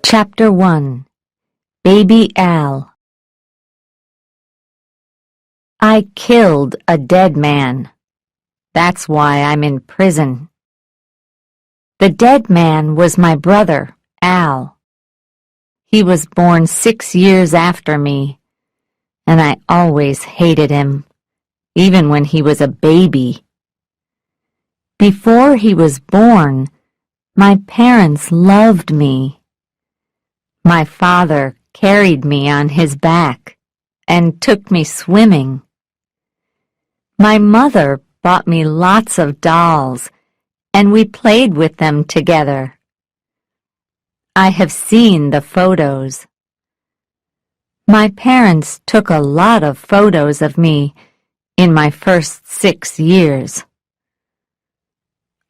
Chapter 1. Baby Al. I killed a dead man. That's why I'm in prison. The dead man was my brother, Al. He was born 6 years after me, and I always hated him, even when he was a baby. Before he was born, my parents loved me. My father carried me on his back and took me swimming. My mother bought me lots of dolls, and we played with them together. I have seen the photos. My parents took a lot of photos of me in my first 6 years.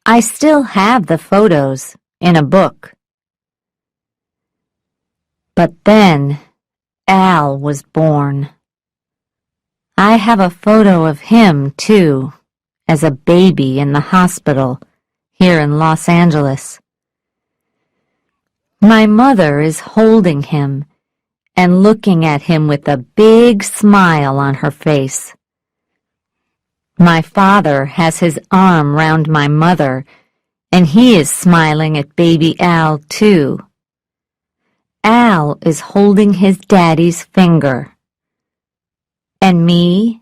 I still have the photos in a book. But then Al was born. I have a photo of him, too, as a baby in the hospital here in Los Angeles. My mother is holding him and looking at him with a big smile on her face. My father has his arm round my mother, and he is smiling at baby Al, too. Al is holding his daddy's finger. And me?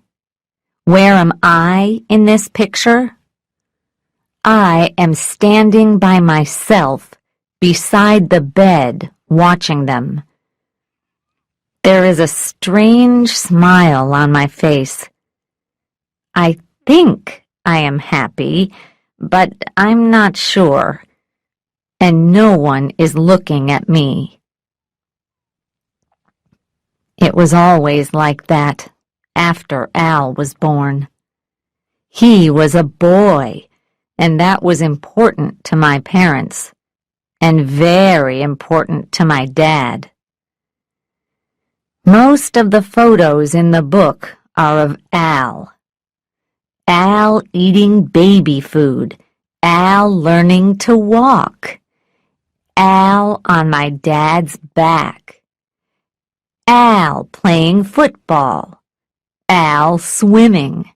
Where am I in this picture? I am standing by myself beside the bed watching them. There is a strange smile on my face. I think I am happy, but I'm not sure, and no one is looking at me. It was always like that after Al was born. He was a boy, and that was important to my parents, and very important to my dad. Most of the photos in the book are of Al. Al eating baby food, Al learning to walk, Al on my dad's back, Al playing football, Al swimming,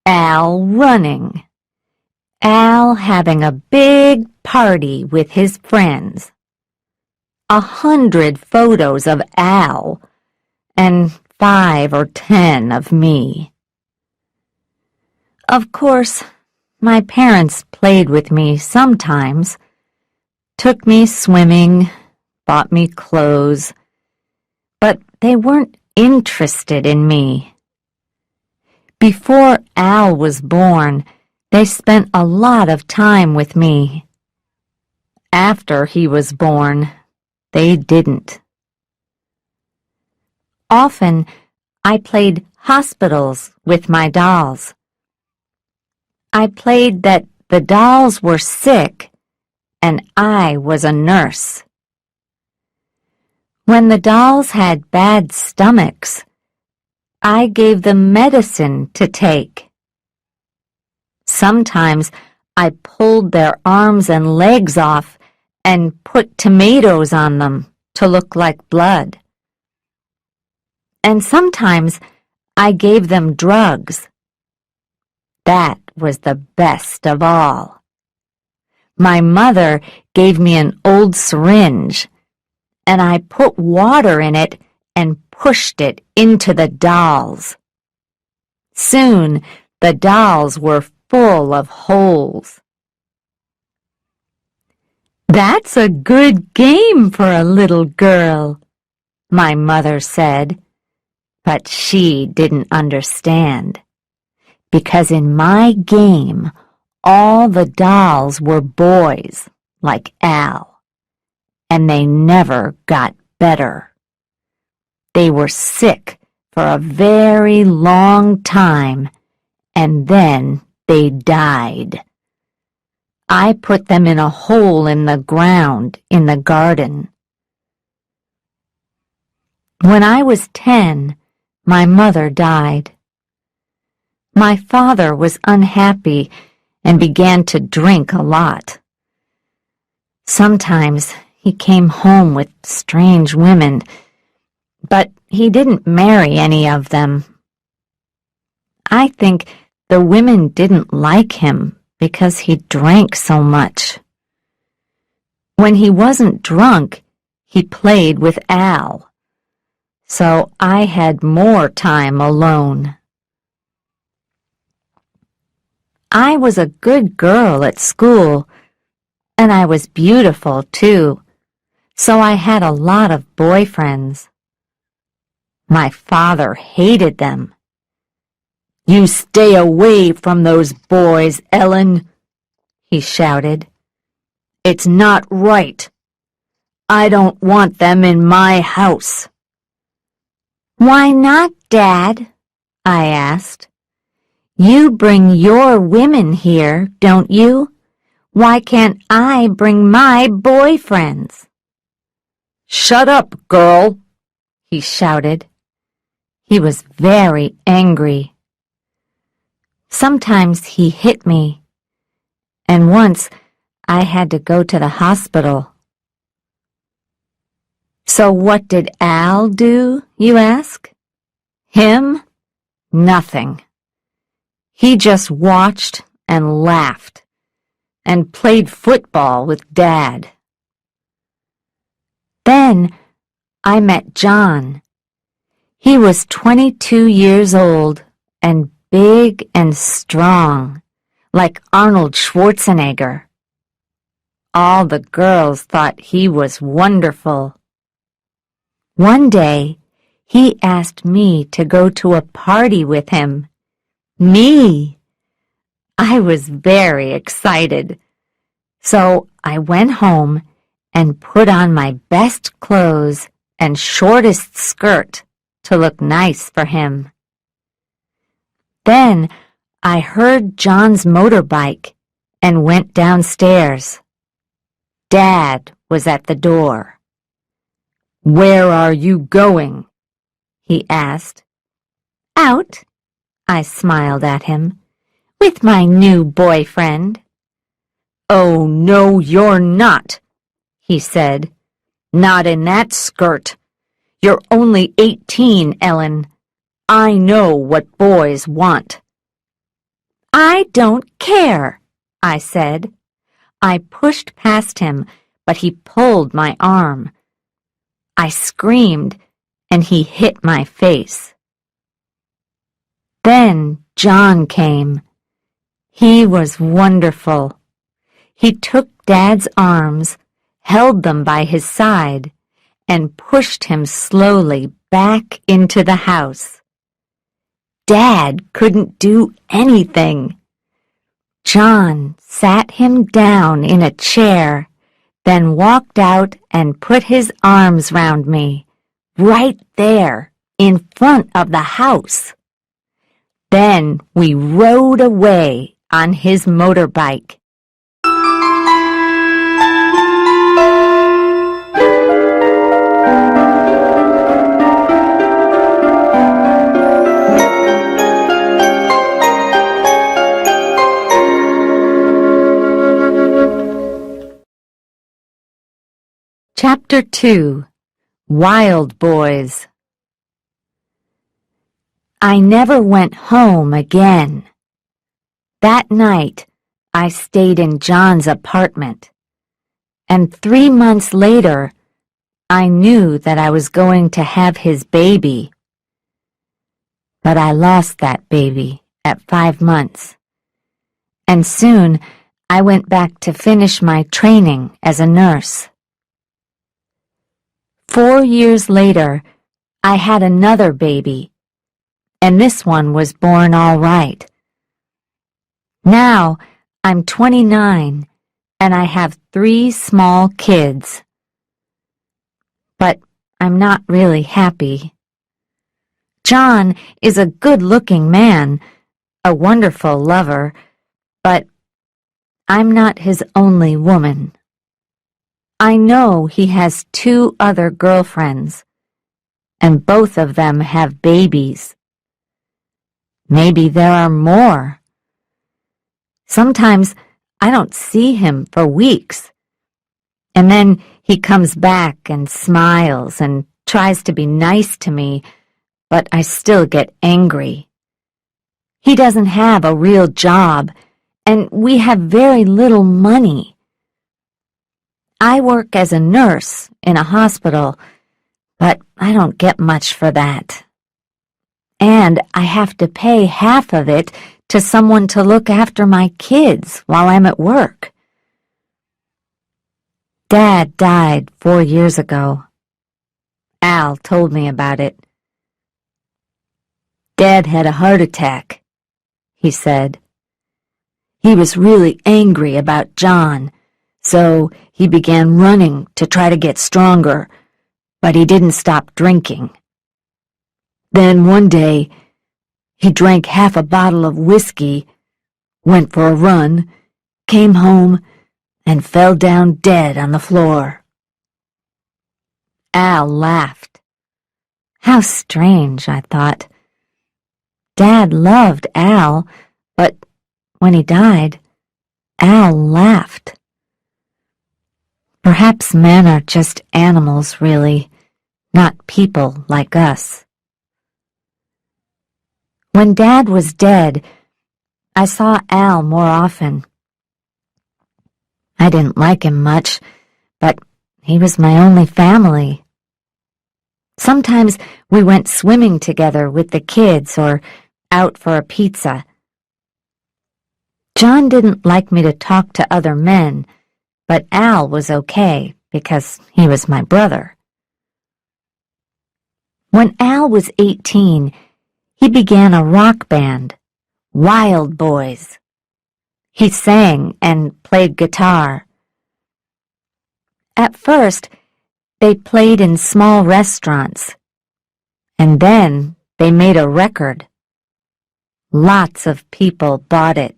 Al running, Al having a big party with his friends. 100 photos of Al, and 5 or 10 of me. Of course, my parents played with me sometimes, took me swimming, bought me clothes, but they weren't interested in me. Before Al was born, they spent a lot of time with me. After he was born, they didn't. Often, I played hospitals with my dolls. I played that the dolls were sick, and I was a nurse. When the dolls had bad stomachs, I gave them medicine to take. Sometimes I pulled their arms and legs off and put tomatoes on them to look like blood. And sometimes I gave them drugs. That was the best of all. My mother gave me an old syringe, and I put water in it and pushed it into the dolls. Soon, the dolls were full of holes. "That's a good game for a little girl," my mother said, but she didn't understand, because in my game, all the dolls were boys like Al, and they never got better. They were sick for a very long time, and then they died. I put them in a hole in the ground in the garden. When I was 10, my mother died. My father was unhappy and began to drink a lot. Sometimes he came home with strange women, but he didn't marry any of them. I think the women didn't like him because he drank so much. When he wasn't drunk, he played with Al, so I had more time alone. I was a good girl at school, and I was beautiful too, so I had a lot of boyfriends. My father hated them. "You stay away from those boys, Ellen," he shouted. "It's not right. I don't want them in my house." "Why not, Dad?" I asked. "You bring your women here, don't you? Why can't I bring my boyfriends?" "Shut up, girl," he shouted. He was very angry. Sometimes he hit me, and once I had to go to the hospital. So what did Al do, you ask? Him? Nothing. He just watched and laughed and played football with Dad. Then I met John. He was 22 years old and big and strong, like Arnold Schwarzenegger. All the girls thought he was wonderful. One day, he asked me to go to a party with him. Me! I was very excited. So I went home and put on my best clothes and shortest skirt to look nice for him. Then I heard John's motorbike and went downstairs. Dad was at the door. "Where are you going?" he asked. "Out," I smiled at him, "with my new boyfriend." "Oh, no, you're not," he said. "Not in that skirt. You're only 18, Ellen. I know what boys want." "I don't care," I said. I pushed past him, but he pulled my arm. I screamed, and he hit my face. Then John came. He was wonderful. He took Dad's arms, held them by his side, and pushed him slowly back into the house. Dad couldn't do anything. John sat him down in a chair, then walked out and put his arms round me, right there in front of the house. Then we rode away on his motorbike. Chapter 2. Wild Boys. I never went home again. That night, I stayed in John's apartment, and 3 months later, I knew that I was going to have his baby. But I lost that baby at 5 months, and soon I went back to finish my training as a nurse. 4 years later, I had another baby, and this one was born all right. Now, I'm 29, and I have 3 small kids. But I'm not really happy. John is a good-looking man, a wonderful lover, but I'm not his only woman. I know he has 2 other girlfriends, and both of them have babies. Maybe there are more. Sometimes I don't see him for weeks, and then He comes back and smiles and tries to be nice to me, but I still get angry. He doesn't have a real job, and we have very little money. I work as a nurse in a hospital, but I don't get much for that. And I have to pay half of it to someone to look after my kids while I'm at work. Dad died 4 years ago. Al told me about it. Dad had a heart attack, he said. He was really angry about John, so he began running to try to get stronger, but he didn't stop drinking. Then one day, he drank half a bottle of whiskey, went for a run, came home, and fell down dead on the floor. Al laughed. How strange, I thought. Dad loved Al, but when he died, Al laughed. Perhaps men are just animals, really, not people like us. When Dad was dead, I saw Al more often. I didn't like him much, but he was my only family. Sometimes we went swimming together with the kids or out for a pizza. John didn't like me to talk to other men, but Al was okay because he was my brother. When Al was 18, he began a rock band, Wild Boys. He sang and played guitar. At first, they played in small restaurants, and then they made a record. Lots of people bought it.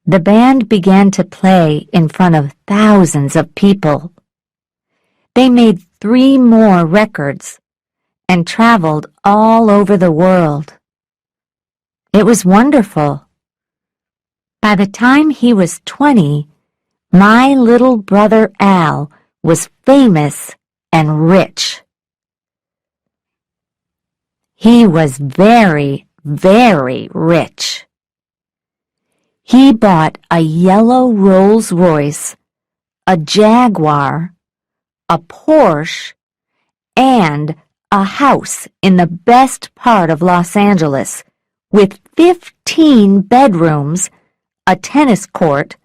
The band began to play in front of thousands of people. They made 3 more records and traveled all over the world. It was wonderful. By the time he was 20, my little brother Al was famous and rich. He was very, very rich. He bought a yellow Rolls-Royce, a Jaguar, a Porsche, and a house in the best part of Los Angeles with 15 bedrooms, a tennis court,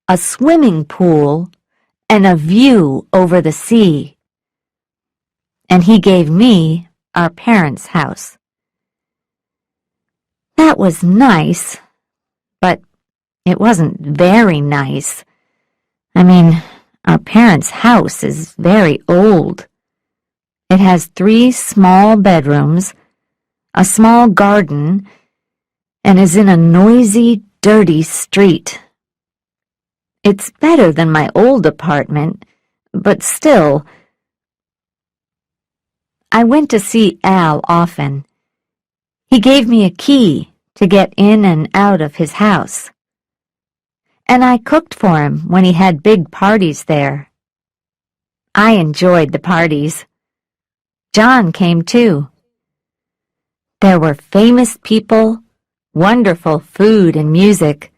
a swimming pool, and a view over the sea. And he gave me our parents' house. That was nice, but it wasn't very nice. I mean, our parents' house is very old. It has 3 small bedrooms, a small garden, and is in a noisy, dirty street. It's better than my old apartment, but still. I went to see Al often. He gave me a key to get in and out of his house. And I cooked for him when he had big parties there. I enjoyed the parties. John came too. There were famous people, wonderful food and music,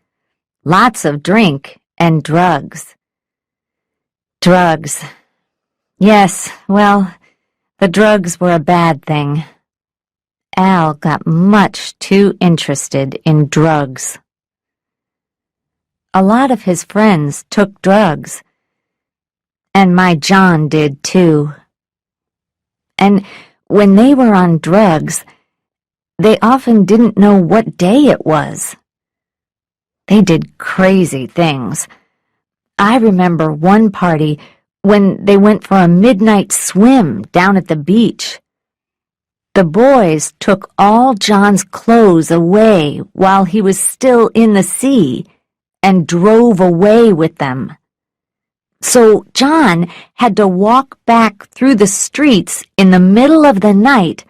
lots of drink and drugs. Drugs. Yes, well, the drugs were a bad thing. Al got much too interested in drugs. A lot of his friends took drugs, and my John did too. And when they were on drugs, they often didn't know what day it was. They did crazy things. I remember one party when they went for a midnight swim down at the beach. The boys took all John's clothes away while he was still in the sea and drove away with them. So John had to walk back through the streets in the middle of the night,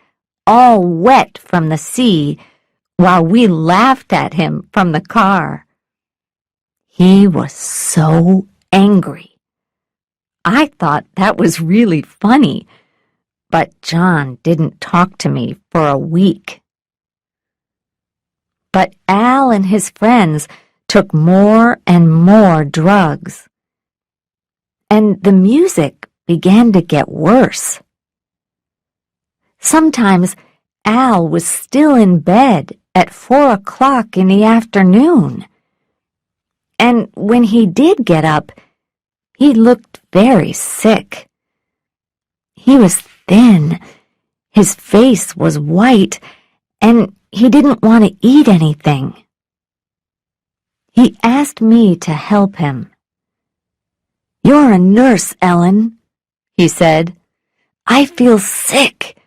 all wet from the sea, while we laughed at him from the car. He was so angry. I thought that was really funny, but John didn't talk to me for a week. But Al and his friends took more and more drugs, and the music began to get worse. Sometimes Al was still in bed at 4 o'clock in the afternoon, and when he did get up, he looked very sick. He was thin, his face was white, and he didn't want to eat anything. He asked me to help him. "You're a nurse, Ellen," he said. "I feel sick.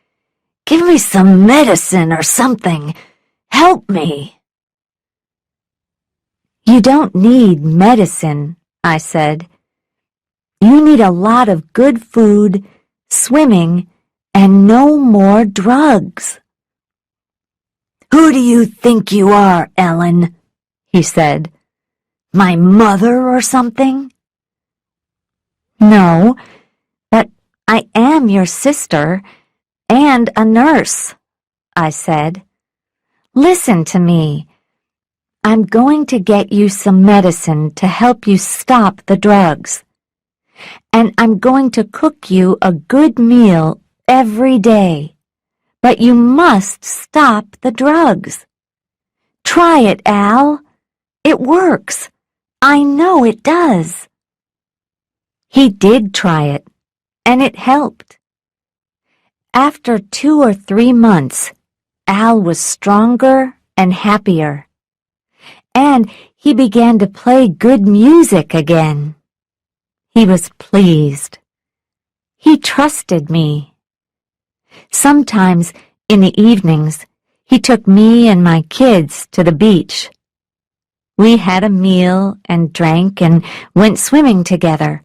Give me some medicine or something. Help me." "You don't need medicine," I said. "You need a lot of good food, swimming, and no more drugs." "Who do you think you are, Ellen?" he said. "My mother or something?" "No, but I am your sister and a nurse," I said. "Listen to me. I'm going to get you some medicine to help you stop the drugs. And I'm going to cook you a good meal every day. But you must stop the drugs. Try it, Al. It works. I know it does." He did try it, and it helped. After 2 or 3 months, Al was stronger and happier, and he began to play good music again. He was pleased. He trusted me. Sometimes in the evenings, he took me and my kids to the beach. We had a meal and drank and went swimming together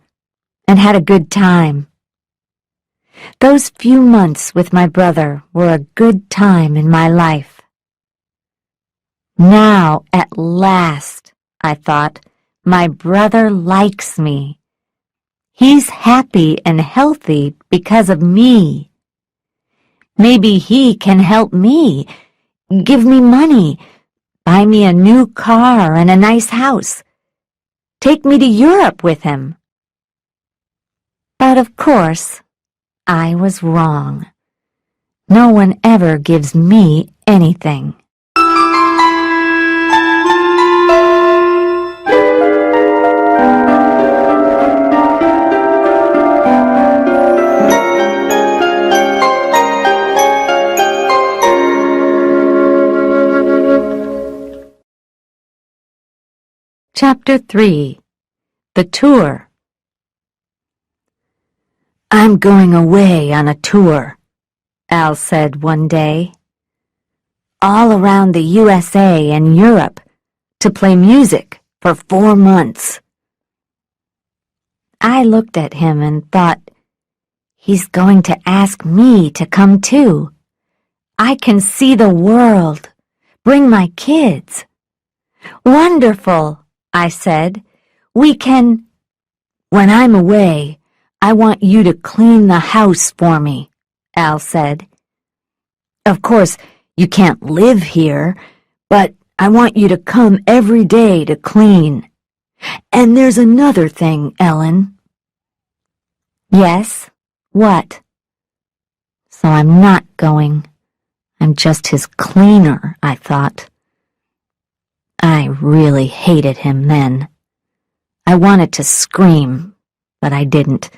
and had a good time. Those few months with my brother were a good time in my life. Now, at last, I thought, my brother likes me. He's happy and healthy because of me. Maybe he can help me, give me money, buy me a new car and a nice house, take me to Europe with him. But of course, I was wrong. No one ever gives me anything. Chapter 3. The Tour. "I'm going away on a tour," Al said one day. "All around the USA and Europe to play music for 4 months. I looked at him and thought, he's going to ask me to come too. I can see the world, bring my kids. Wonderful, I said. We can... When I'm away, I want you to clean the house for me, Al said. Of course, you can't live here, but I want you to come every day to clean. And there's another thing, Ellen." "Yes? What?" So I'm not going. I'm just his cleaner, I thought. I really hated him then. I wanted to scream, but I didn't.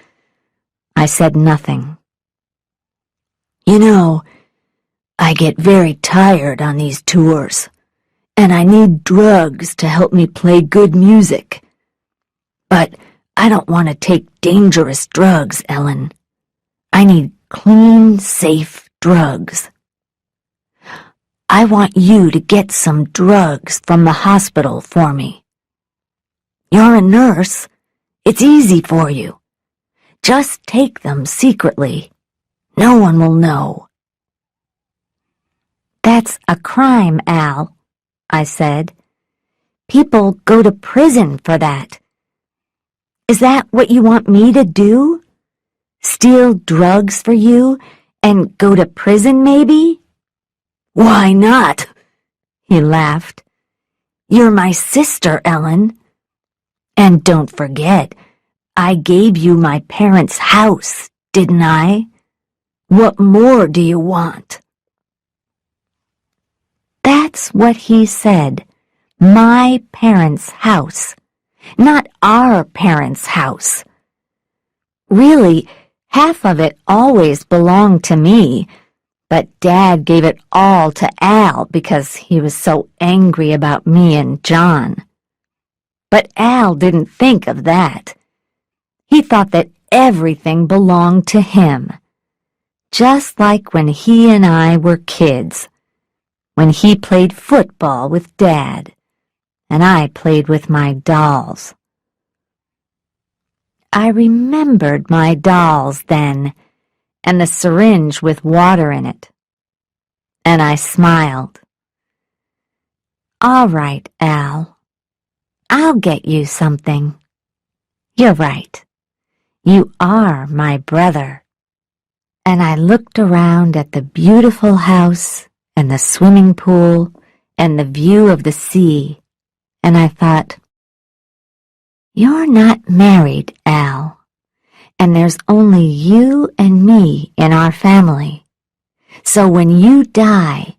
I said nothing. "You know, I get very tired on these tours, and I need drugs to help me play good music. But I don't want to take dangerous drugs, Ellen. I need clean, safe drugs. I want you to get some drugs from the hospital for me. You're a nurse. It's easy for you. Just take them secretly. No one will know." "That's a crime, Al," I said. "People go to prison for that. Is that what you want me to do? Steal drugs for you and go to prison, maybe? Why not? He laughed. You're my sister, Ellen. And don't forget, I gave you my parents' house, didn't I? What more do you want? That's what he said. My parents' house, not our parents' house. Really, half of it always belonged to me, but Dad gave it all to Al because he was so angry about me and John. But Al didn't think of that. He thought that everything belonged to him, just like when he and I were kids, when he played football with Dad, and I played with my dolls. I remembered my dolls then, and the syringe with water in it. And I smiled. All right, Al. I'll get you something. You're right. You are my brother. And I looked around at the beautiful house and the swimming pool and the view of the sea, and I thought, you're not married, Al, and there's only you and me in our family. So when you die,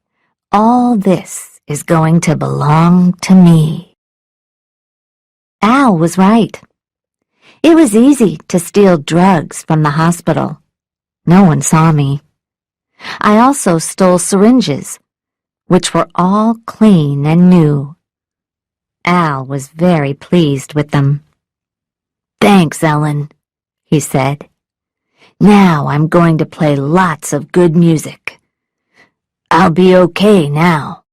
all this is going to belong to me. Al was right. It was easy to steal drugs from the hospital. No one saw me. I also stole syringes, which were all clean and new. Al was very pleased with them. Thanks, Ellen, he said. Now I'm going to play lots of good music. I'll be okay now.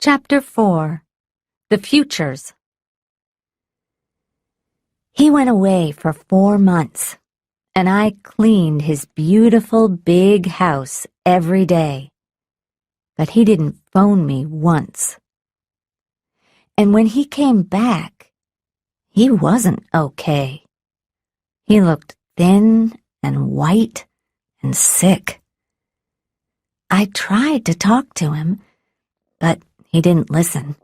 Chapter 4. The Futures. He went away for 4 months, and I cleaned his beautiful big house every day. But he didn't phone me once. And when he came back, he wasn't okay. He looked thin and white and sick. I tried to talk to him, but he didn't listen.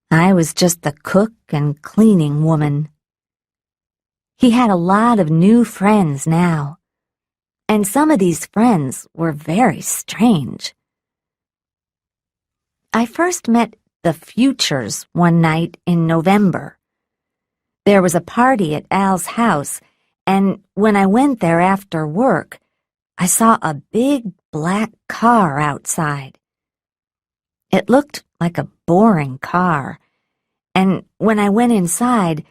I was just the cook and cleaning woman. He had a lot of new friends now, and some of these friends were very strange. I first met the Futures one night in November. There was a party at Al's house, and when I went there after work, I saw a big black car outside. It looked like a boring car, and when I went inside,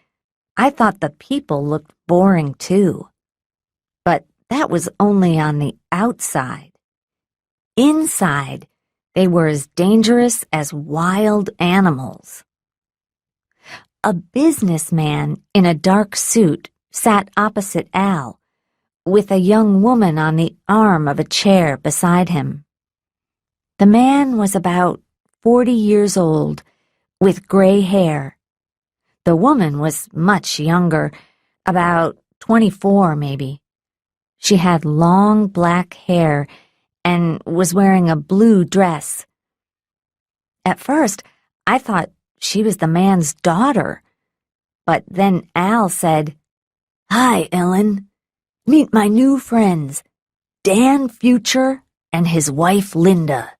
I thought the people looked boring too. But that was only on the outside. Inside, they were as dangerous as wild animals. A businessman in a dark suit sat opposite Al, with a young woman on the arm of a chair beside him. The man was about 40 years old, with gray hair. The woman was much younger, about 24 maybe. She had long black hair and was wearing a blue dress. At first, I thought she was the man's daughter, but then Al said, "Hi, Ellen. Meet my new friends, Dan Future and his wife Linda.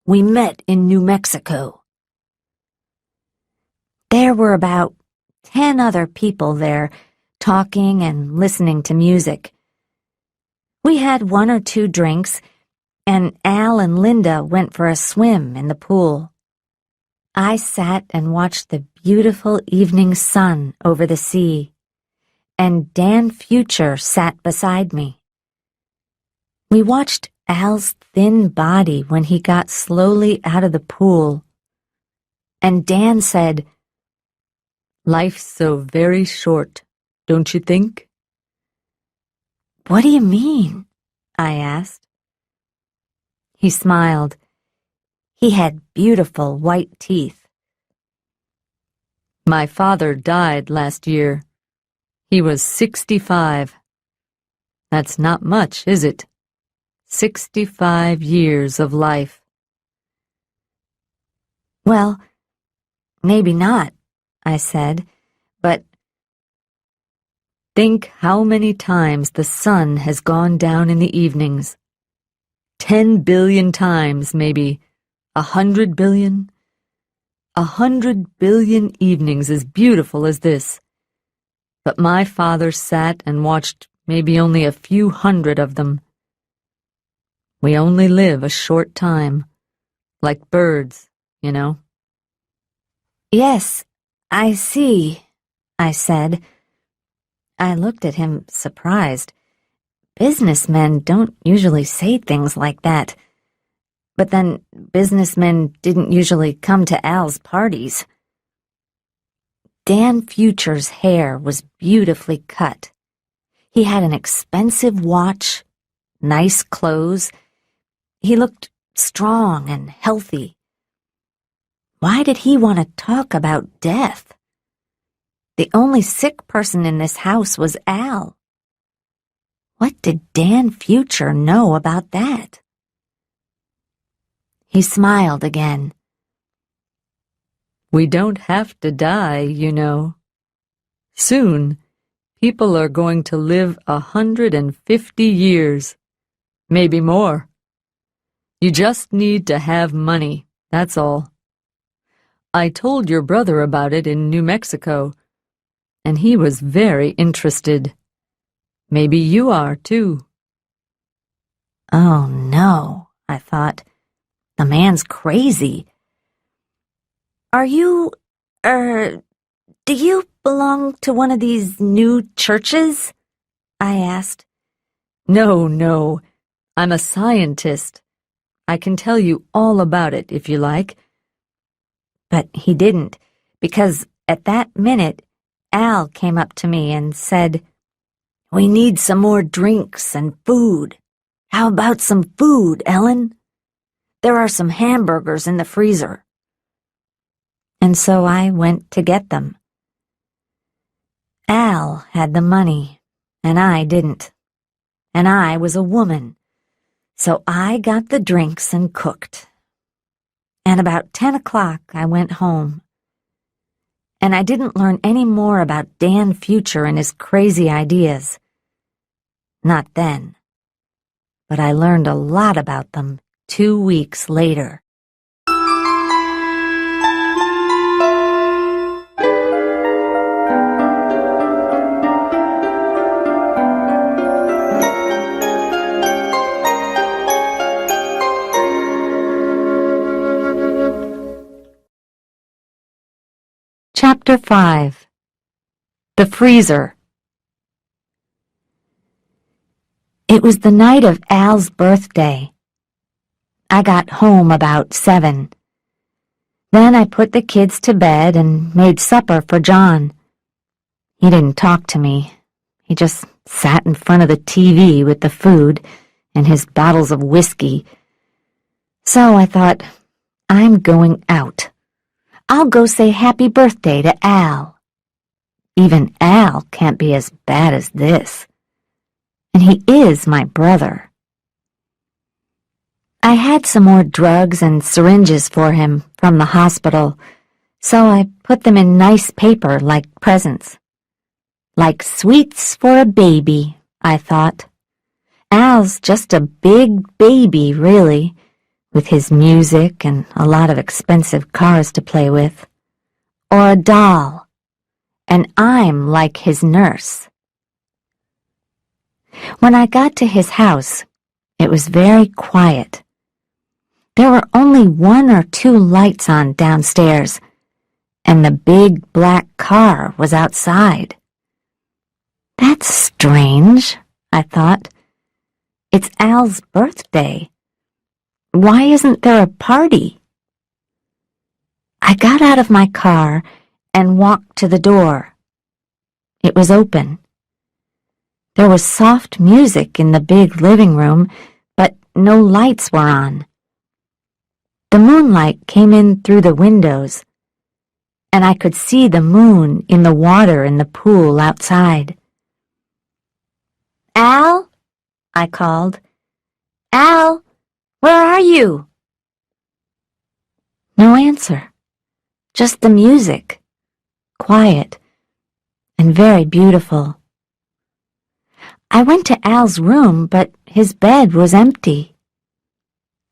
We met in New Mexico." There were about 10 other people there, talking and listening to music. We had 1 or 2 drinks, and Al and Linda went for a swim in the pool. I sat and watched the beautiful evening sun over the sea, and Dan Future sat beside me. We watched Al's thin body when he got slowly out of the pool. and Dan said, "Life's so very short, don't you think?" "What do you mean?" I asked. He smiled. He had beautiful white teeth. "My father died last year. He was 65. That's not much, is it? 65 years of life." "Well, maybe not," I said, "but think how many times the sun has gone down in the evenings. 10 billion times, maybe. 100 billion? 100 billion evenings as beautiful as this. But my father sat and watched maybe only a few hundred of them. We only live a short time, like birds, you know." "Yes, I see," I said. I looked at him surprised. Businessmen don't usually say things like that. But then businessmen didn't usually come to Al's parties. Dan Future's hair was beautifully cut. He had an expensive watch, nice clothes. He looked strong and healthy. Why did he want to talk about death? The only sick person in this house was Al. What did Dan Future know about that? He smiled again. "We don't have to die, you know. Soon, people are going to live 150 years, maybe more. You just need to have money, that's all. I told your brother about it in New Mexico, and he was very interested. Maybe you are, too." Oh, no, I thought. The man's crazy. "Are you, do you belong to one of these new churches?" I asked. No, I'm a scientist. I can tell you all about it if you like." But he didn't, because at that minute, Al came up to me and said, "We need some more drinks and food. How about some food, Ellen? There are some hamburgers in the freezer." And so I went to get them. Al had the money, and I didn't. And I was a woman, so I got the drinks and cooked. And about 10 o'clock I went home. And I didn't learn any more about Dan Future and his crazy ideas. Not then. But I learned a lot about them 2 weeks later. Chapter 5. The Freezer. It was the night of Al's birthday. I got home about 7. Then I put the kids to bed and made supper for John. He didn't talk to me. He just sat in front of the TV with the food and his bottles of whiskey. So I thought, I'm going out. I'll go say happy birthday to Al. Even Al can't be as bad as this. And he is my brother. I had some more drugs and syringes for him from the hospital, so I put them in nice paper like presents. Like sweets for a baby, I thought. Al's just a big baby, really, with his music and a lot of expensive cars to play with. Or a doll, and I'm like his nurse. When I got to his house, it was very quiet. There were only 1 or 2 lights on downstairs, and the big black car was outside. That's strange, I thought. It's Al's birthday. Why isn't there a party? I got out of my car and walked to the door. It was open. There was soft music in the big living room, but no lights were on. The moonlight came in through the windows, and I could see the moon in the water in the pool outside. "Al?" I called. "Al, where are you?" No answer, just the music, quiet and very beautiful. I went to Al's room, but his bed was empty.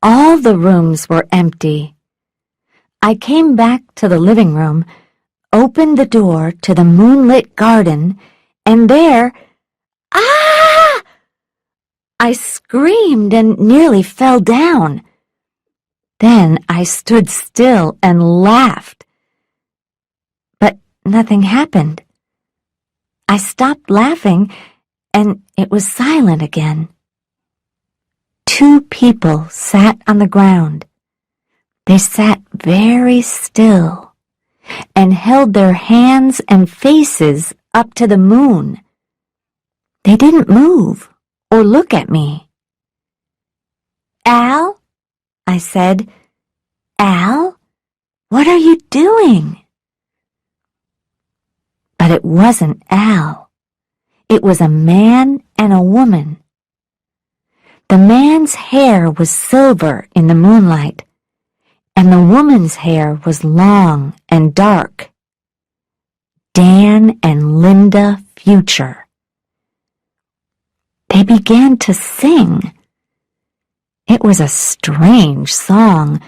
All the rooms were empty. I came back to the living room, opened the door to the moonlit garden, and there, ah! I screamed and nearly fell down. Then I stood still and laughed. But nothing happened. I stopped laughing, and it was silent again. 2 people sat on the ground. They sat very still and held their hands and faces up to the moon. They didn't move or look at me. "Al?" I said. "Al, what are you doing?" But it wasn't Al. It was a man and a woman. The man's hair was silver in the moonlight, and the woman's hair was long and dark. Dan and Linda Future. They began to sing. It was a strange song,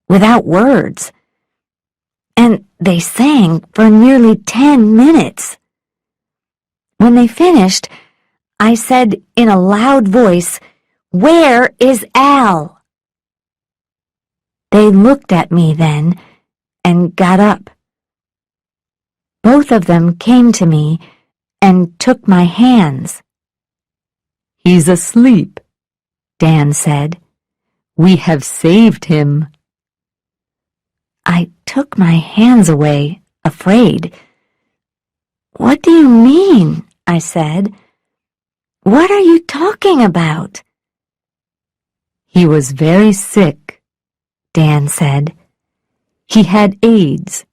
without words, and they sang for nearly 10 minutes. When they finished, I said in a loud voice, "Where is Al?" They looked at me then and got up. Both of them came to me and took my hands. "He's asleep," Dan said. "We have saved him." I took my hands away, afraid. "What do you mean?" I said. "What are you talking about?" "He was very sick," Dan said. "He had AIDS.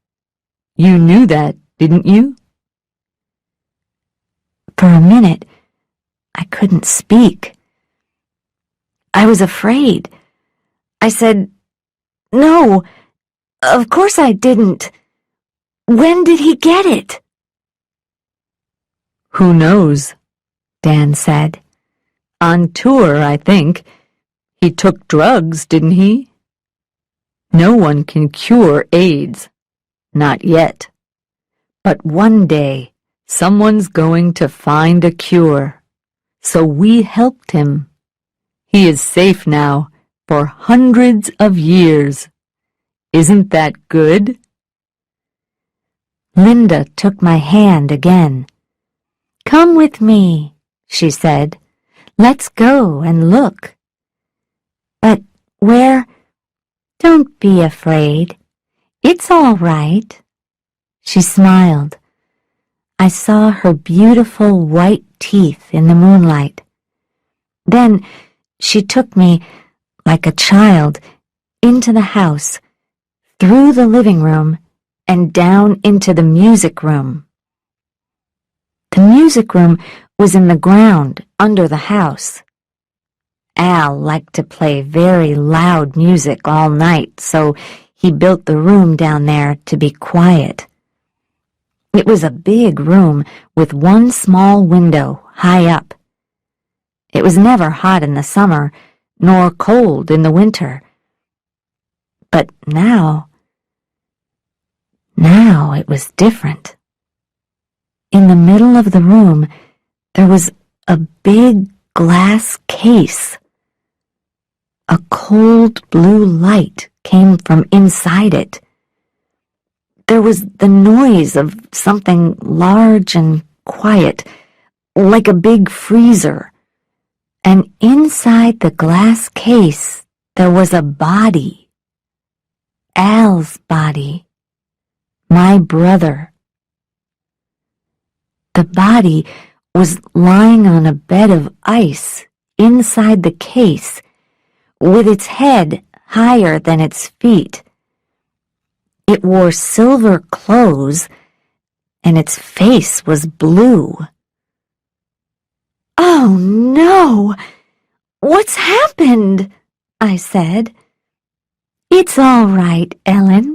You knew that, didn't you?" For a minute, I couldn't speak. I was afraid. I said, "No, of course I didn't. When did he get it?" "Who knows?" Dan said. "On tour, I think. He took drugs, didn't he? No one can cure AIDS. Not yet. But one day, someone's going to find a cure. So we helped him. He is safe now for hundreds of years. Isn't that good?" Linda took my hand again. "Come with me," she said. "Let's go and look." "But where?" "Don't be afraid. It's all right." She smiled. I saw her beautiful white teeth in the moonlight. Then she took me, like a child, into the house, through the living room, and down into the music room. The music room was in the ground under the house. Al liked to play very loud music all night, so he built the room down there to be quiet. It was a big room with one small window high up. It was never hot in the summer, nor cold in the winter. But now it was different. In the middle of the room, there was a big glass case. A cold blue light came from inside it. There was the noise of something large and quiet, like a big freezer. And inside the glass case, there was a body. Al's body, my brother. The body was lying on a bed of ice inside the case, with its head higher than its feet. It wore silver clothes, and its face was blue. "Oh, no! What's happened?" I said. "It's all right, Ellen,"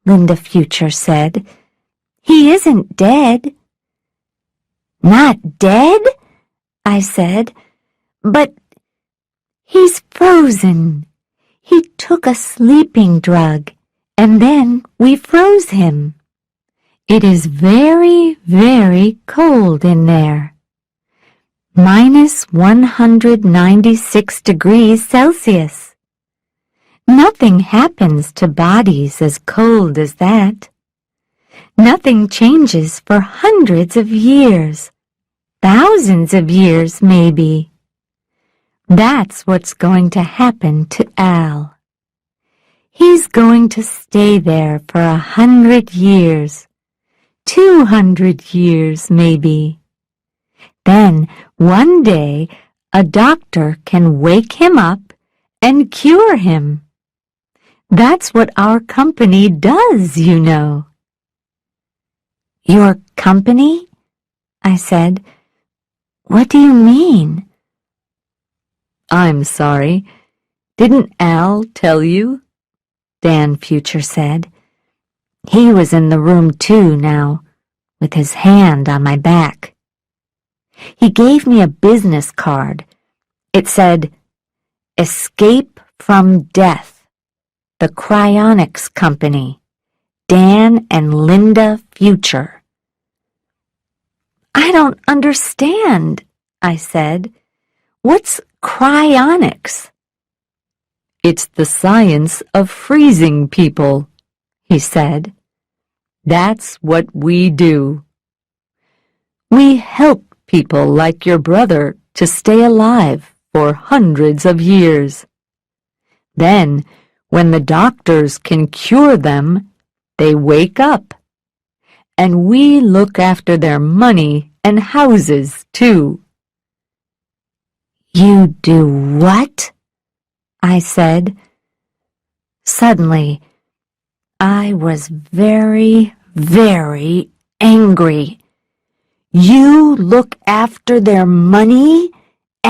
Linda Future said. "He isn't dead." "Not dead?" I said. "But he's frozen. He took a sleeping drug, and then we froze him. It is very, very cold in there. Minus 196 degrees Celsius. Nothing happens to bodies as cold as that. Nothing changes for hundreds of years, thousands of years maybe. That's what's going to happen to Al. He's going to stay there for 100 years, 200 years maybe. Then one day a doctor can wake him up and cure him. That's what our company does, you know." "Your company?" I said. "What do you mean?" "I'm sorry. Didn't Al tell you?" Dan Future said. He was in the room too now, with his hand on my back. He gave me a business card. It said, "Escape from Death, the Cryonics Company, Dan and Linda Future." "I don't understand," I said. "What's cryonics?" "It's the science of freezing people," he said. "That's what we do. We help people like your brother to stay alive for hundreds of years. Then, when the doctors can cure them, they wake up. And we look after their money and houses, too." "You do what?" I said. Suddenly, I was very, very angry. "You look after their money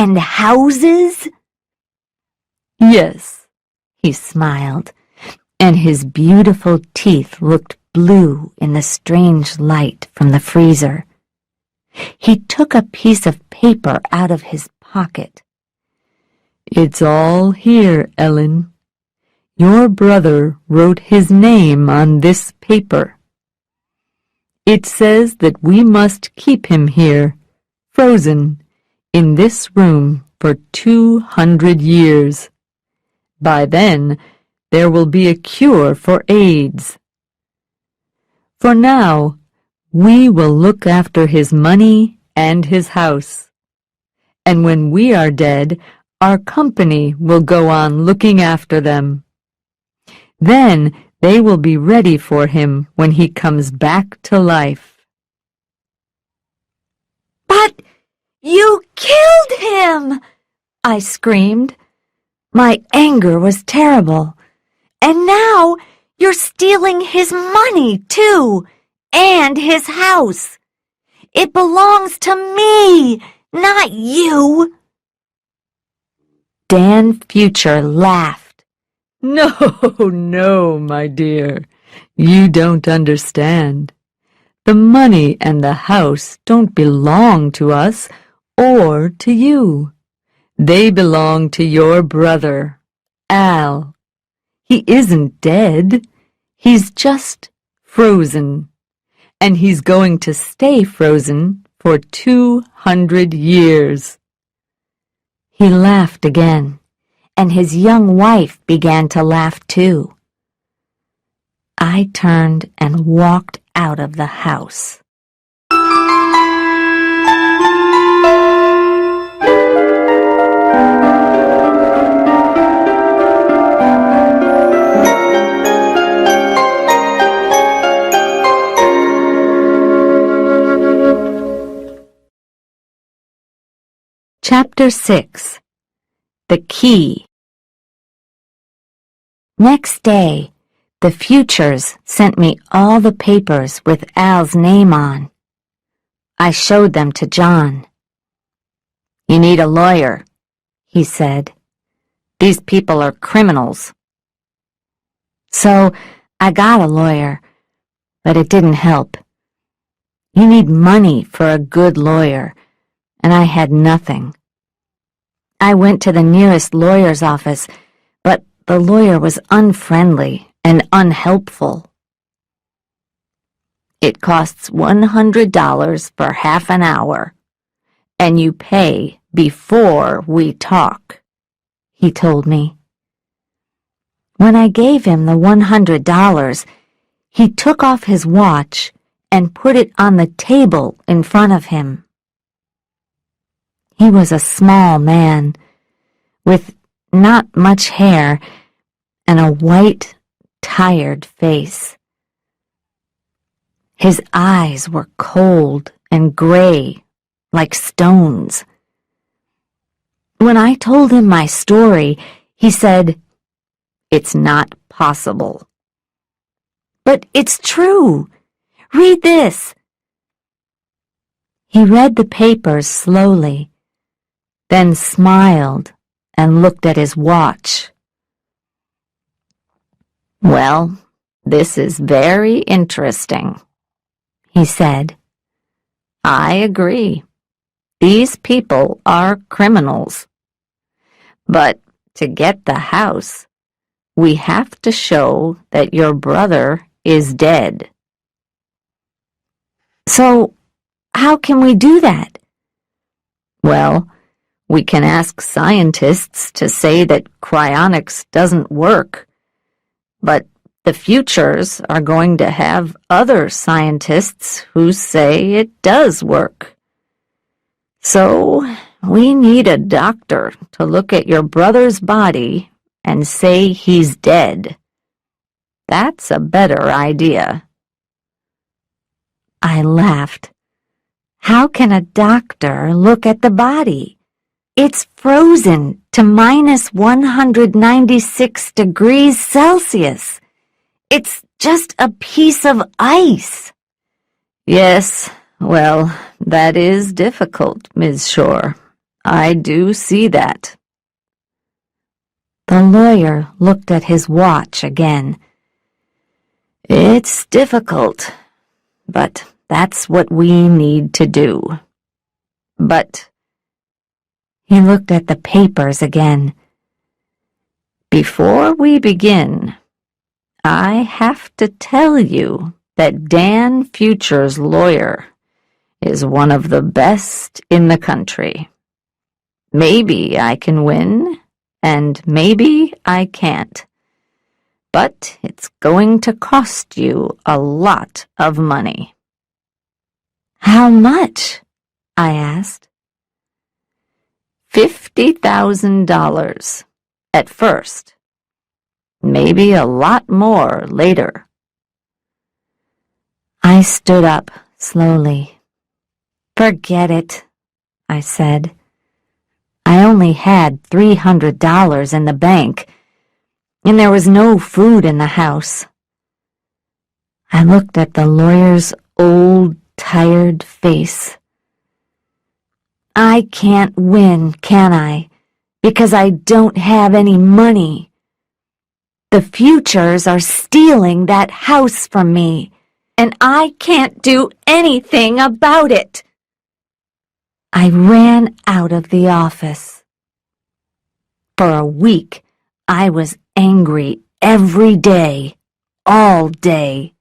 and houses?" "Yes," he smiled, and his beautiful teeth looked blue in the strange light from the freezer. He took a piece of paper out of his pocket. "It's all here, Ellen. Your brother wrote his name on this paper. It says that we must keep him here, frozen, in this room for 200 years. By then, there will be a cure for AIDS. For now, we will look after his money and his house. And when we are dead, our company will go on looking after them. Then they will be ready for him when he comes back to life." "But you killed him!" I screamed. My anger was terrible. "And now you're stealing his money, too, and his house. It belongs to me, not you." Dan Future laughed. "No, no, my dear. You don't understand. The money and the house don't belong to us or to you. They belong to your brother, Al. He isn't dead. He's just frozen. And he's going to stay frozen for 200 years. He laughed again, and his young wife began to laugh too. I turned and walked out of the house. Chapter 6. The Key. Next day, the Futures sent me all the papers with Al's name on. I showed them to John. "You need a lawyer," he said. "These people are criminals." So I got a lawyer, but it didn't help. You need money for a good lawyer, and I had nothing. I went to the nearest lawyer's office, but the lawyer was unfriendly and unhelpful. "It costs $100 for half an hour, and you pay before we talk," he told me. When I gave him the $100, he took off his watch and put it on the table in front of him. He was a small man, with not much hair and a white, tired face. His eyes were cold and gray, like stones. When I told him my story, he said, "It's not possible." "But it's true. Read this." He read the papers slowly, then smiled and looked at his watch. "Well, this is very interesting," he said. "I agree. These people are criminals. But to get the house, we have to show that your brother is dead." "So, how can we do that?" "Well, we can ask scientists to say that cryonics doesn't work, but the Futures are going to have other scientists who say it does work. So, we need a doctor to look at your brother's body and say he's dead. That's a better idea." I laughed. "How can a doctor look at the body? It's frozen to minus 196 degrees Celsius. It's just a piece of ice." "Yes, well, that is difficult, Ms. Shore. I do see that." The lawyer looked at his watch again. "It's difficult, but that's what we need to do. But—" He looked at the papers again. "Before we begin, I have to tell you that Dan Future's lawyer is one of the best in the country. Maybe I can win, and maybe I can't. But it's going to cost you a lot of money." "How much?" I asked. $50,000 at first. Maybe a lot more later. I stood up slowly. "Forget it," I said. I only had $300 in the bank, and there was no food in the house. I looked at the lawyer's old, tired face. "I can't win, can I? Because I don't have any money. The Futures are stealing that house from me, and I can't do anything about it." I ran out of the office. For a week, I was angry every day, all day.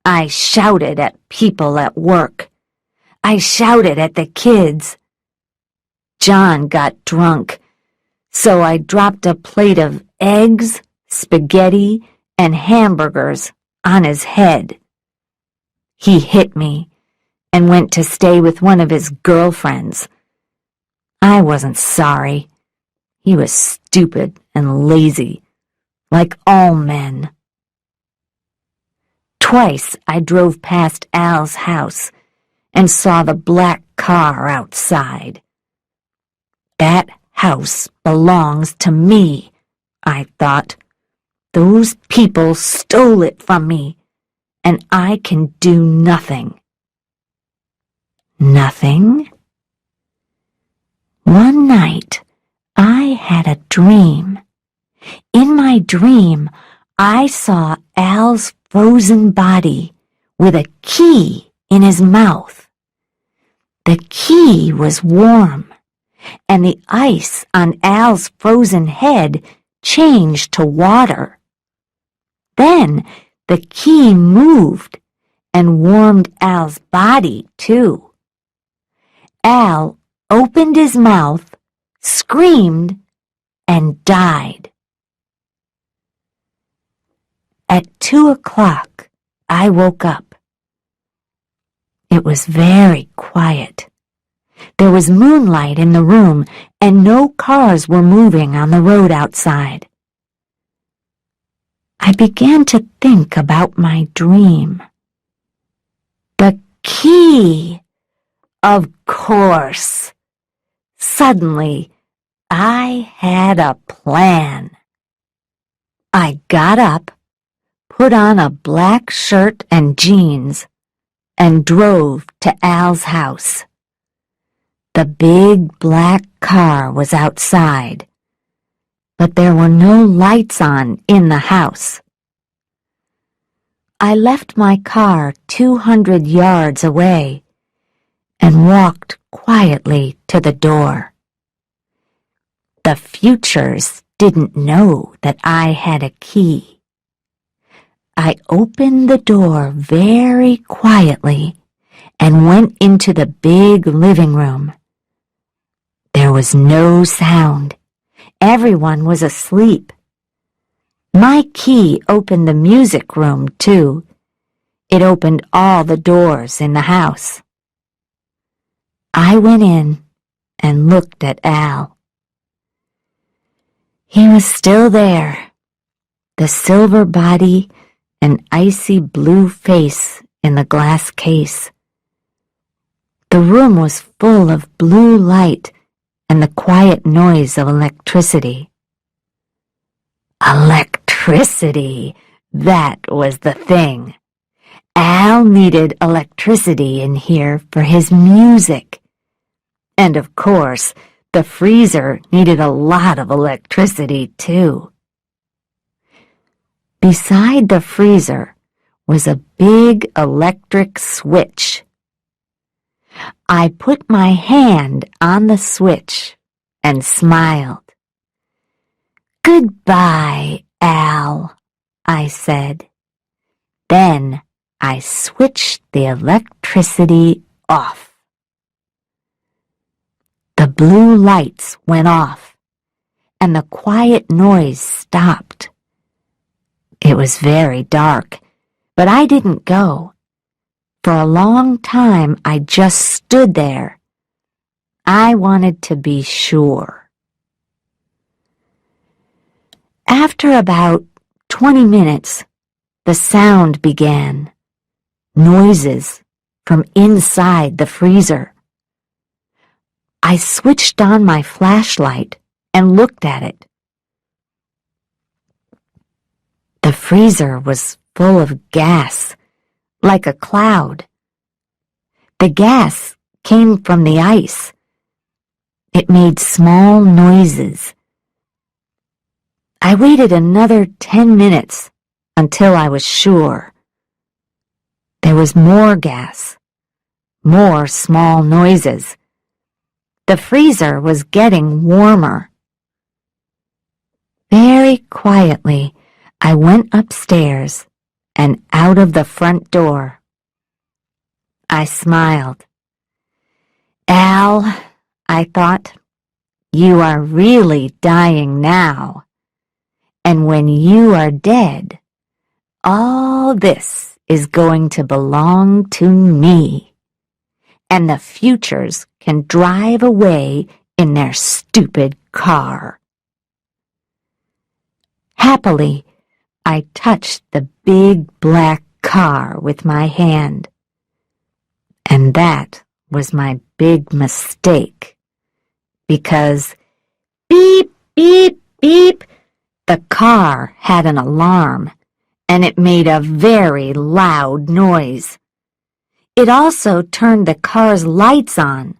I shouted at people at work. I shouted at the kids. John got drunk, so I dropped a plate of eggs, spaghetti, and hamburgers on his head. He hit me and went to stay with one of his girlfriends. I wasn't sorry. He was stupid and lazy, like all men. Twice I drove past Al's house and saw the black car outside. house belongs to me, I thought. Those people stole it from me, and I can do nothing. Nothing? One night, I had a dream. In my dream, I saw Al's frozen body with a key in his mouth. The key was warm, and the ice on Al's frozen head changed to water. Then the key moved and warmed Al's body, too. Al opened his mouth, screamed, and died. At 2 o'clock, I woke up. It was very quiet. There was moonlight in the room, and no cars were moving on the road outside. I began to think about my dream. The key! Of course! Suddenly, I had a plan. I got up, put on a black shirt and jeans, and drove to Al's house. The big black car was outside, but there were no lights on in the house. I left my car 200 yards away and walked quietly to the door. The Futures didn't know that I had a key. I opened the door very quietly and went into the big living room. There was no sound. Everyone was asleep. My key opened the music room, too. It opened all the doors in the house. I went in and looked at Al. He was still there, the silver body and icy blue face in the glass case. The room was full of blue light and the quiet noise of electricity. Electricity! That was the thing. Al needed electricity in here for his music. And of course, the freezer needed a lot of electricity, too. Beside the freezer was a big electric switch. I put my hand on the switch and smiled. "Goodbye, Al," I said. Then I switched the electricity off. The blue lights went off, and the quiet noise stopped. It was very dark, but I didn't go. For a long time, I just stood there. I wanted to be sure. After about 20 minutes, the sound began. Noises from inside the freezer. I switched on my flashlight and looked at it. The freezer was full of gas, like a cloud. The gas came from the ice. It made small noises. I waited another 10 minutes until I was sure. There was more gas, more small noises. The freezer was getting warmer. Very quietly, I went upstairs and out of the front door. I smiled. "Al," I thought, "you are really dying now. And when you are dead, all this is going to belong to me. And the Futures can drive away in their stupid car." Happily, I touched the big black car with my hand. And that was my big mistake, because Beep, beep, beep. The car had an alarm, and it made a very loud noise. It also turned the car's lights on.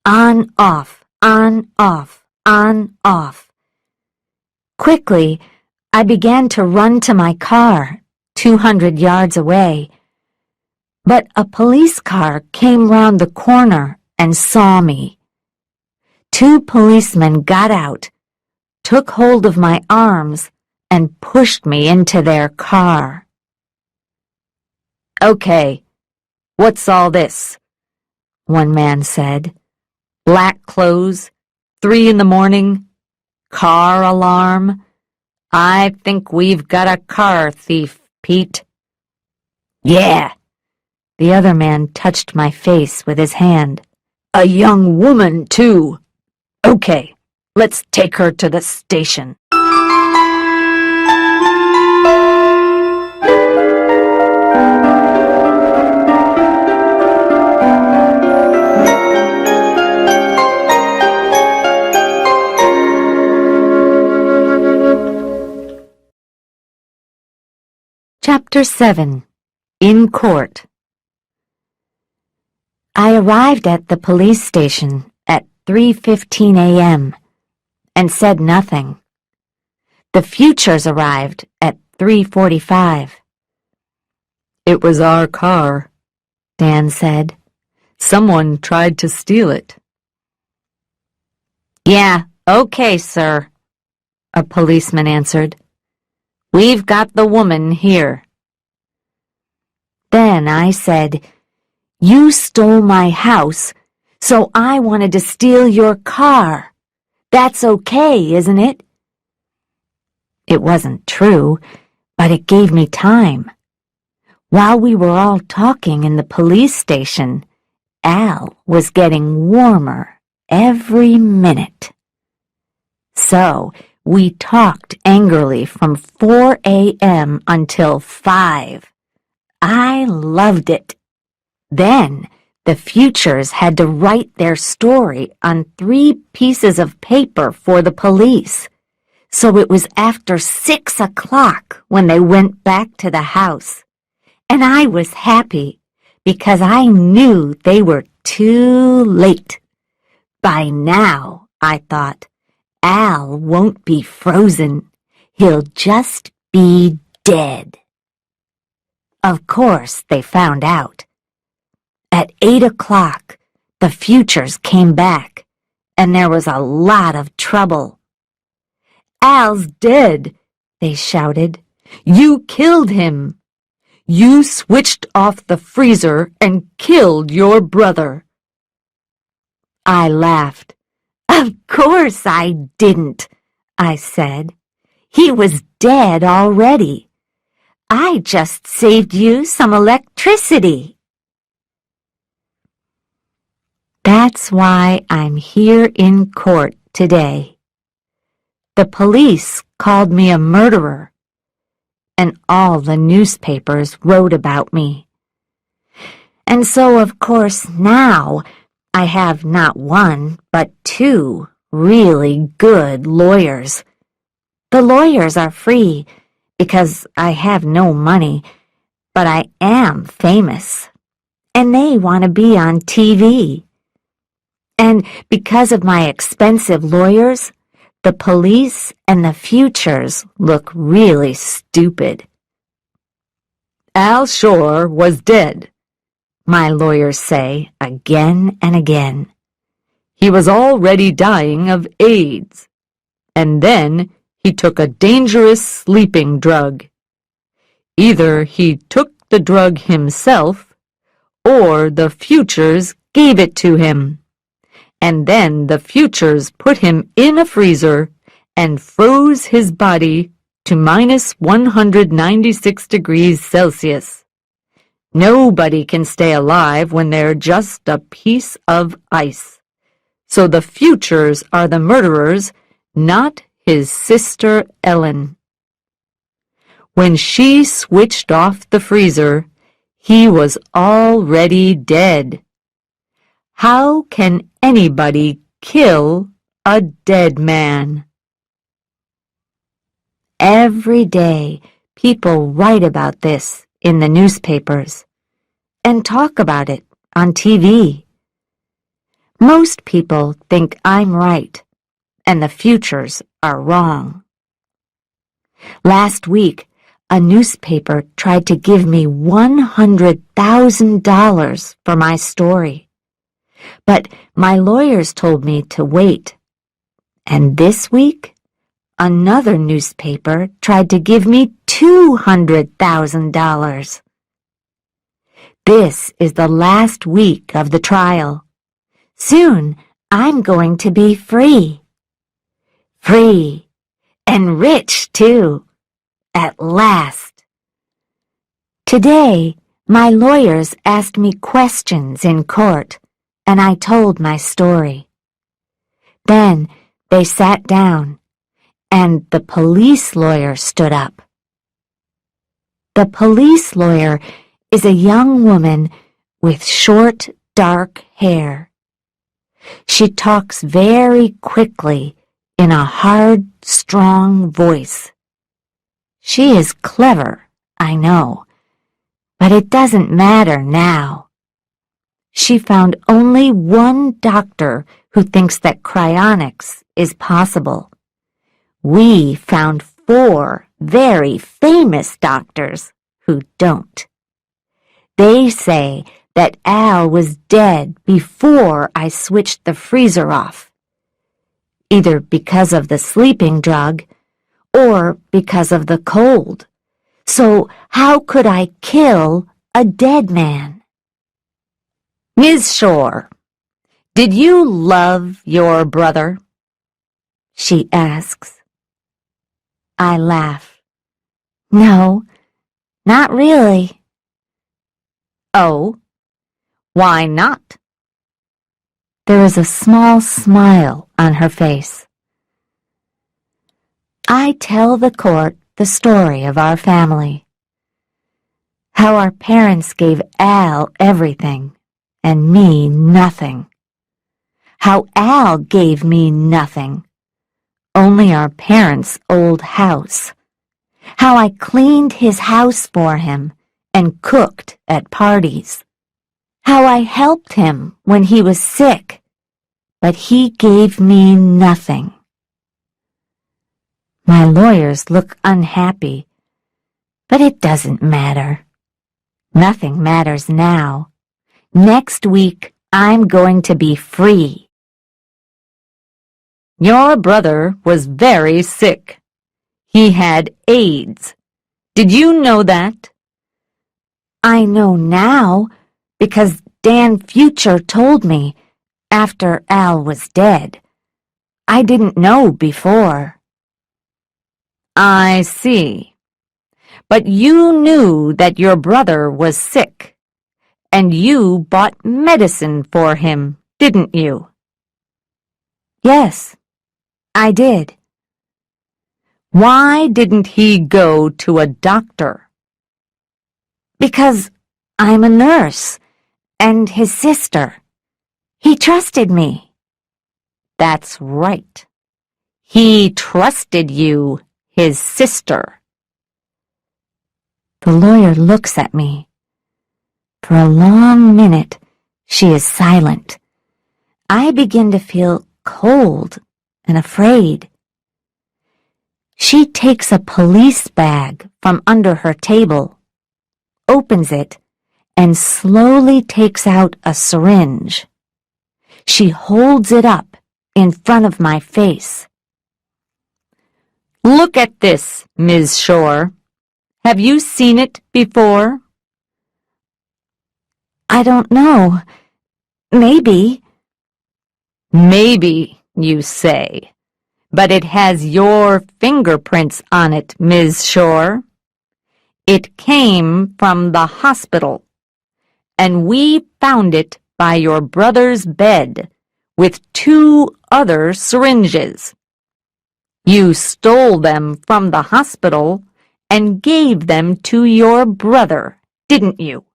On, off, on, off, on, off. Quickly, I began to run to my car, 200 yards away. But a police car came round the corner and saw me. 2 policemen got out, took hold of my arms, and pushed me into their car. "Okay, what's all this?" one man said. "Black clothes, 3 in the morning, car alarm. I think we've got a car thief, Pete." "Yeah." The other man touched my face with his hand. "A young woman, too. Okay, let's take her to the station." Chapter 7. In Court. I arrived at the police station at 3:15 a.m. and said nothing. The Futures arrived at 3:45. "It was our car," Dan said. "Someone tried to steal it." "Yeah, okay, sir," a policeman answered. "We've got the woman here." Then I said, "You stole my house, so I wanted to steal your car. That's okay, isn't it?" It wasn't true, but it gave me time. While we were all talking in the police station, Al was getting warmer every minute. So we talked angrily from 4 a.m. until 5. I loved it. Then the Futures had to write their story on 3 pieces of paper for the police. So it was after 6 o'clock when they went back to the house. And I was happy because I knew they were too late. By now, I thought, Al won't be frozen. He'll just be dead. Of course, they found out. At 8 o'clock, the Futures came back, and there was a lot of trouble. "Al's dead," they shouted. "You killed him. You switched off the freezer and killed your brother." I laughed. "Of course I didn't," I said. "He was dead already. I just saved you some electricity." That's why I'm here in court today. The police called me a murderer, and all the newspapers wrote about me. And so, of course, now I have not 1, but 2 really good lawyers. The lawyers are free because I have no money, but I am famous, and they want to be on TV. And because of my expensive lawyers, the police and the Futures look really stupid. "Al Shore was dead," my lawyers say again and again. "He was already dying of AIDS, and then he took a dangerous sleeping drug. Either he took the drug himself, or the Futures gave it to him. And then the Futures put him in a freezer and froze his body to minus 196 degrees Celsius. Nobody can stay alive when they're just a piece of ice. So the Futures are the murderers, not his sister Ellen. When she switched off the freezer, he was already dead. How can anybody kill a dead man. Every day, people write about this in the newspapers and talk about it on TV. Most people think I'm right and the futures are wrong. Last week, a newspaper tried to give me $100,000 for my story. But my lawyers told me to wait. And this week, another newspaper tried to give me $200,000. This is the last week of the trial. Soon, I'm going to be free. Free. And rich, too. At last. Today, my lawyers asked me questions in court, and I told my story. Then they sat down, and the police lawyer stood up. The police lawyer is a young woman with short, dark hair. She talks very quickly in a hard, strong voice. She is clever, I know, but it doesn't matter now. She found only one doctor who thinks that cryonics is possible. We found 4 very famous doctors who don't. They say that Al was dead before I switched the freezer off, either because of the sleeping drug or because of the cold. So how could I kill a dead man? Ms. Shore, did you love your brother? She asks. I laugh. No, not really. Oh, why not? There is a small smile on her face. I tell the court the story of our family. How our parents gave Al everything and me nothing. How Al gave me nothing, only our parents' old house. How I cleaned his house for him and cooked at parties. How I helped him when he was sick, but he gave me nothing. My lawyers look unhappy, but it doesn't matter. Nothing matters now. Next week, I'm going to be free. Your brother was very sick. He had AIDS. Did you know that? I know now because Dan Future told me after Al was dead. I didn't know before. I see. But you knew that your brother was sick, and you bought medicine for him, didn't you? Yes, I did. Why didn't he go to a doctor? Because I'm a nurse and his sister. He trusted me. That's right. He trusted you, his sister. The lawyer looks at me. For a long minute, she is silent. I begin to feel cold and afraid. She takes a police bag from under her table, opens it, and slowly takes out a syringe. She holds it up in front of my face. Look at this, Ms. Shore. Have you seen it before? I don't know. Maybe. Maybe, you say. But it has your fingerprints on it, Ms. Shore. It came from the hospital, and we found it by your brother's bed with 2 other syringes. You stole them from the hospital and gave them to your brother, didn't you?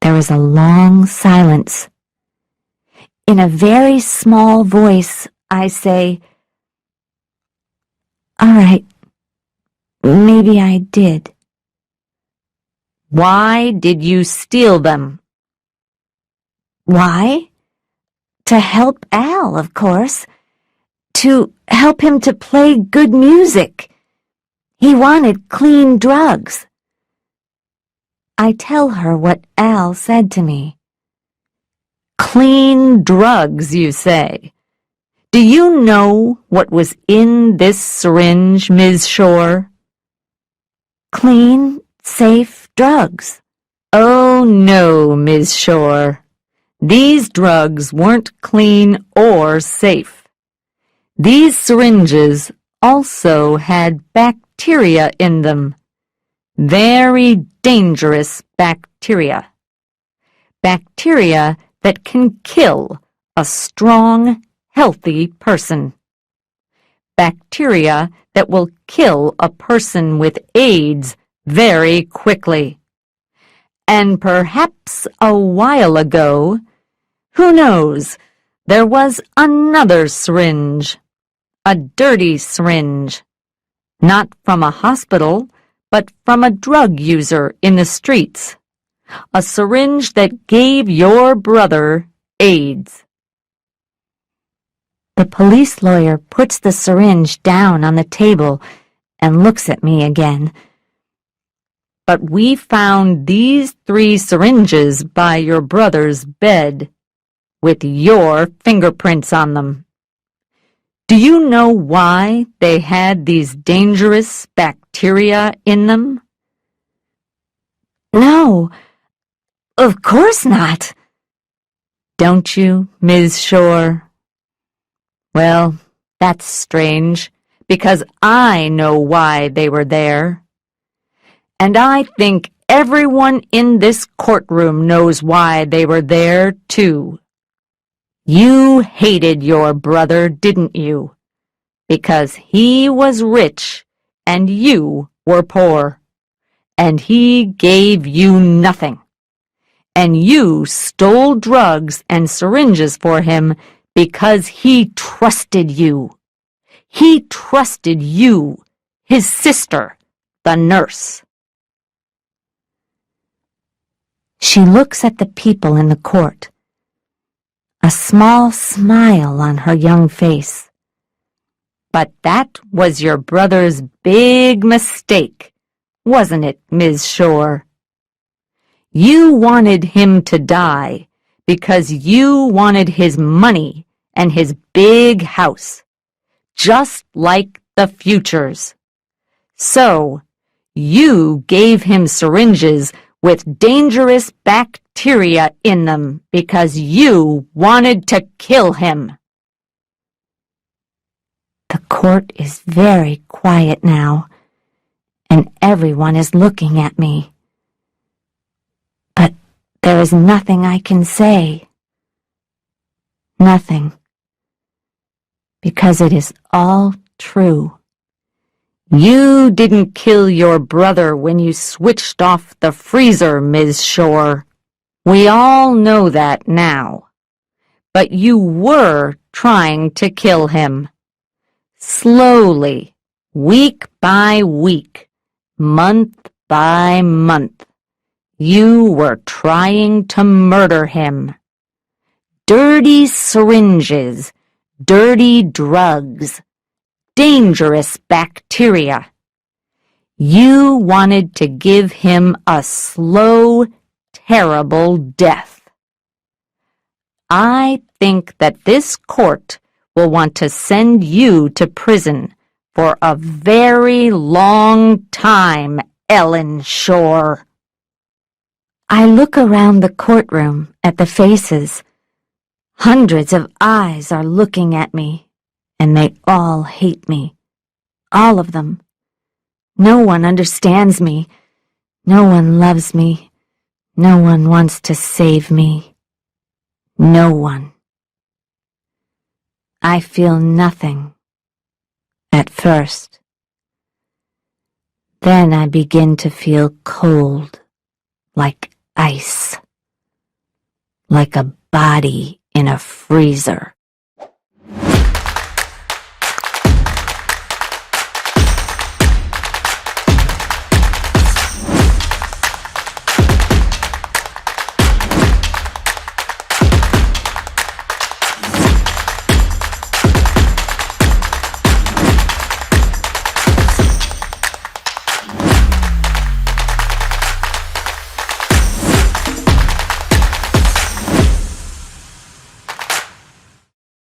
There was a long silence. In a very small voice, I say, "All right, maybe I did." Why did you steal them? Why? To help Al, of course. To help him to play good music. He wanted clean drugs. I tell her what Al said to me. Clean drugs, you say. Do you know what was in this syringe, Ms. Shore? Clean, safe drugs. Oh, no, Ms. Shore. These drugs weren't clean or safe. These syringes also had bacteria in them. Very dangerous bacteria. Bacteria that can kill a strong, healthy person. Bacteria that will kill a person with AIDS very quickly. And perhaps a while ago, who knows, there was another syringe, a dirty syringe, not from a hospital, but from a drug user in the streets, a syringe that gave your brother AIDS. The police lawyer puts the syringe down on the table and looks at me again. But we found these 3 syringes by your brother's bed, with your fingerprints on them. Do you know why they had these dangerous bacteria in them? No, of course not. Don't you, Ms. Shore? Well, that's strange, because I know why they were there. And I think everyone in this courtroom knows why they were there, too. You hated your brother, didn't you? Because he was rich and you were poor, and he gave you nothing. And you stole drugs and syringes for him because he trusted you. He trusted you, his sister, the nurse. She looks at the people in the court, a small smile on her young face. But that was your brother's big mistake, wasn't it, Ms. Shore? You wanted him to die because you wanted his money and his big house, just like the Futures. So, you gave him syringes with dangerous bacteria in them because you wanted to kill him. The court is very quiet now, and everyone is looking at me. But there is nothing I can say. Nothing. Because it is all true. You didn't kill your brother when you switched off the freezer, Ms. Shore. We all know that now. But you were trying to kill him. Slowly, week by week, month by month, you were trying to murder him. Dirty syringes, dirty drugs, dangerous bacteria. You wanted to give him a slow, terrible death. I think that this court will want to send you to prison for a very long time, Ellen Shore. I look around the courtroom at the faces. Hundreds of eyes are looking at me, and they all hate me. All of them. No one understands me. No one loves me. No one wants to save me. No one. I feel nothing. At first. Then I begin to feel cold, like ice. Like a body in a freezer.